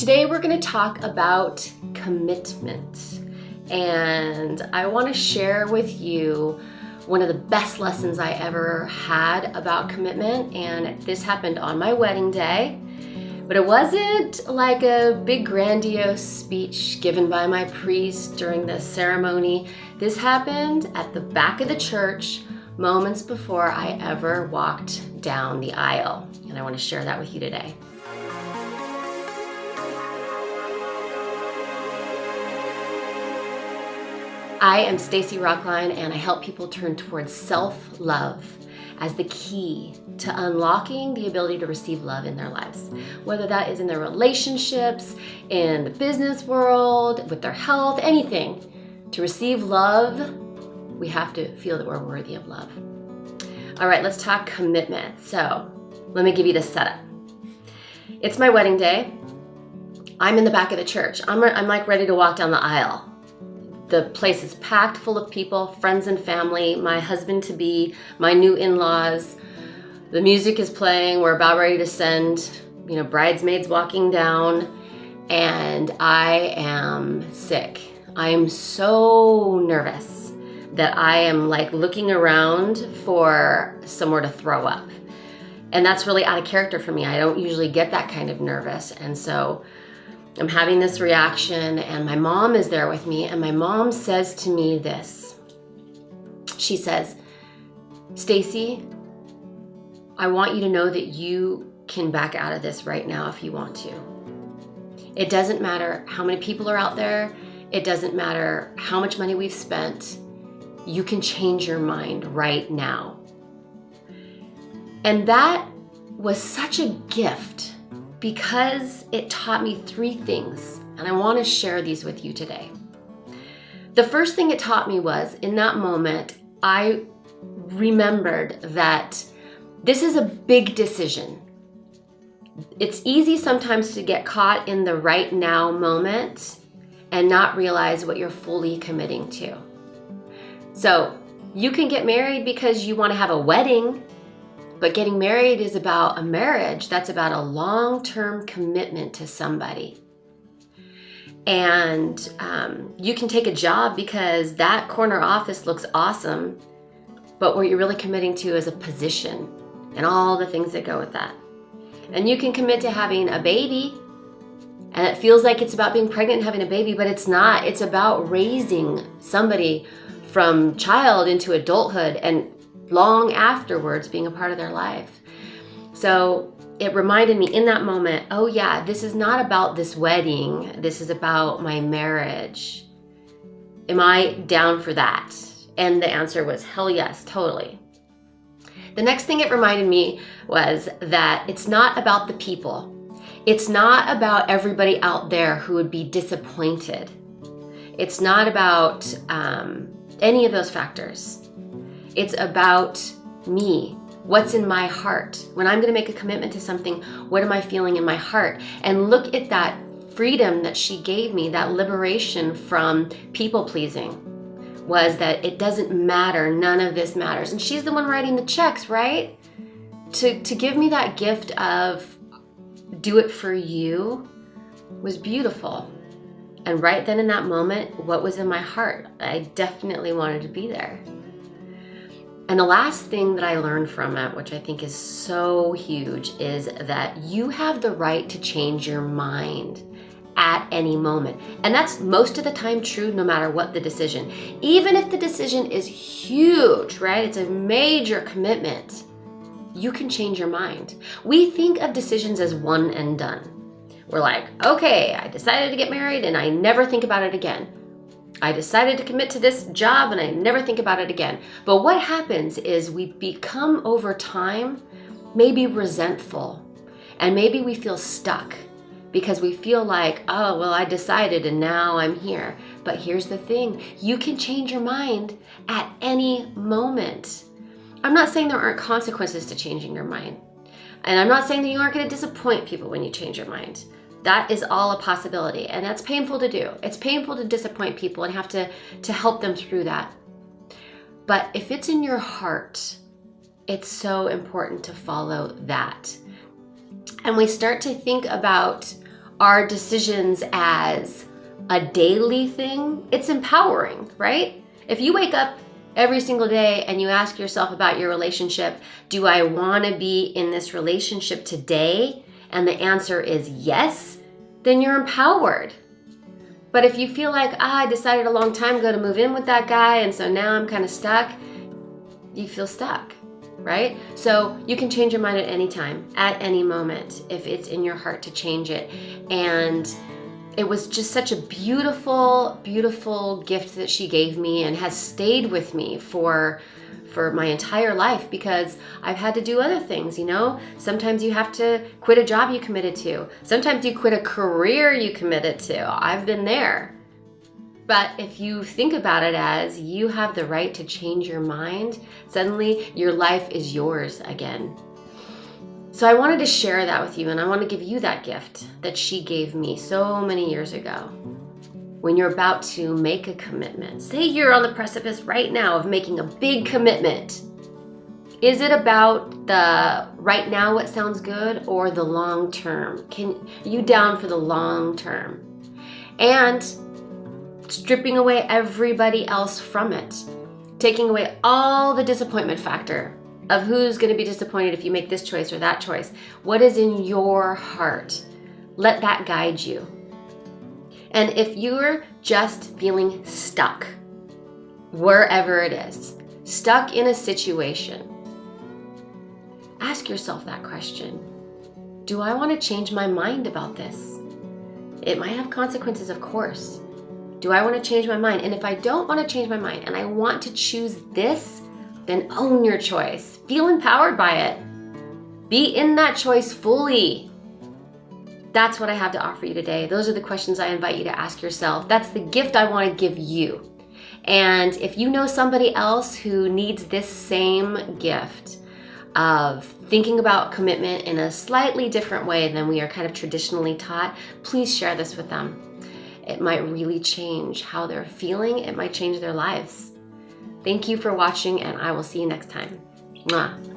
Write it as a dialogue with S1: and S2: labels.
S1: Today we're going to talk about commitment, and I want to share with you one of the best lessons I ever had about commitment, and this happened on my wedding day. But it wasn't like a big grandiose speech given by my priest during the ceremony. This happened at the back of the church moments before I ever walked down the aisle, and I want to share that with you today. I am Stacy Rocklein, and I help people turn towards self-love as the key to unlocking the ability to receive love in their lives. Whether that is in their relationships, in the business world, with their health, anything. To receive love, we have to feel that we're worthy of love. All right, let's talk commitment. So let me give you the setup. It's my wedding day. I'm in the back of the church. I'm like ready to walk down the aisle. The place is packed full of people, friends and family, my husband-to-be, my new in-laws. The music is playing. We're about ready to send, bridesmaids walking down, and I am sick. I am so nervous that I am like looking around for somewhere to throw up. And that's really out of character for me. I don't usually get that kind of nervous. And so I'm having this reaction, and my mom is there with me, and my mom says to me this. She says, "Stacy, I want you to know that you can back out of this right now if you want to. It doesn't matter how many people are out there. It doesn't matter how much money we've spent. You can change your mind right now." And that was such a gift, because it taught me three things, and I want to share these with you today. The first thing it taught me was, in that moment, I remembered that this is a big decision. It's easy sometimes to get caught in the right now moment and not realize what you're fully committing to. So you can get married because you want to have a wedding, but getting married is about a marriage. That's about a long-term commitment to somebody. And you can take a job because that corner office looks awesome, but what you're really committing to is a position and all the things that go with that. And you can commit to having a baby, and it feels like it's about being pregnant and having a baby, but it's not. It's about raising somebody from child into adulthood and long afterwards being a part of their life. So it reminded me in that moment, oh yeah, this is not about this wedding. This is about my marriage. Am I down for that? And the answer was hell yes, totally. The next thing it reminded me was that it's not about the people. It's not about everybody out there who would be disappointed. It's not about any of those factors. It's about me. What's in my heart? When I'm going to make a commitment to something, what am I feeling in my heart? And look at that freedom that she gave me, that liberation from people pleasing, was that it doesn't matter. None of this matters. And she's the one writing the checks, right? To give me that gift of do it for you was beautiful. And right then in that moment, what was in my heart? I definitely wanted to be there. And the last thing that I learned from it, which I think is so huge, is that you have the right to change your mind at any moment. And that's most of the time true no matter what the decision. Even if the decision is huge, right? It's a major commitment. You can change your mind. We think of decisions as one and done. We're like, okay, I decided to get married and I never think about it again. I decided to commit to this job and I never think about it again. But what happens is we become over time maybe resentful, and maybe we feel stuck because we feel like, oh, well, I decided and now I'm here. But here's the thing, you can change your mind at any moment. I'm not saying there aren't consequences to changing your mind. And I'm not saying that you aren't going to disappoint people when you change your mind. That is all a possibility, and that's painful to do. It's painful to disappoint people and have to help them through that. But if it's in your heart, it's so important to follow that. And we start to think about our decisions as a daily thing, it's empowering, right? If you wake up every single day and you ask yourself about your relationship, do I want to be in this relationship today? And the answer is yes, then you're empowered. But if you feel like, I decided a long time ago to move in with that guy, and so now I'm kind of stuck, you feel stuck, right? So you can change your mind at any time, at any moment, if it's in your heart to change it. And it was just such a beautiful, beautiful gift that she gave me and has stayed with me for my entire life, because I've had to do other things, you know? Sometimes you have to quit a job you committed to. Sometimes you quit a career you committed to. I've been there. But if you think about it as you have the right to change your mind, suddenly your life is yours again. So I wanted to share that with you, and I want to give you that gift that she gave me so many years ago. When you're about to make a commitment, say you're on the precipice right now of making a big commitment. Is it about the right now what sounds good, or the long term? Can you down for the long term? And stripping away everybody else from it. Taking away all the disappointment factor of who's going to be disappointed if you make this choice or that choice. What is in your heart? Let that guide you. And if you're just feeling stuck, wherever it is, stuck in a situation, ask yourself that question. Do I want to change my mind about this? It might have consequences, of course. Do I want to change my mind? And if I don't want to change my mind and I want to choose this, then own your choice. Feel empowered by it. Be in that choice fully. That's what I have to offer you today. Those are the questions I invite you to ask yourself. That's the gift I want to give you. And if you know somebody else who needs this same gift of thinking about commitment in a slightly different way than we are kind of traditionally taught, please share this with them. It might really change how they're feeling. It might change their lives. Thank you for watching, and I will see you next time. Mwah.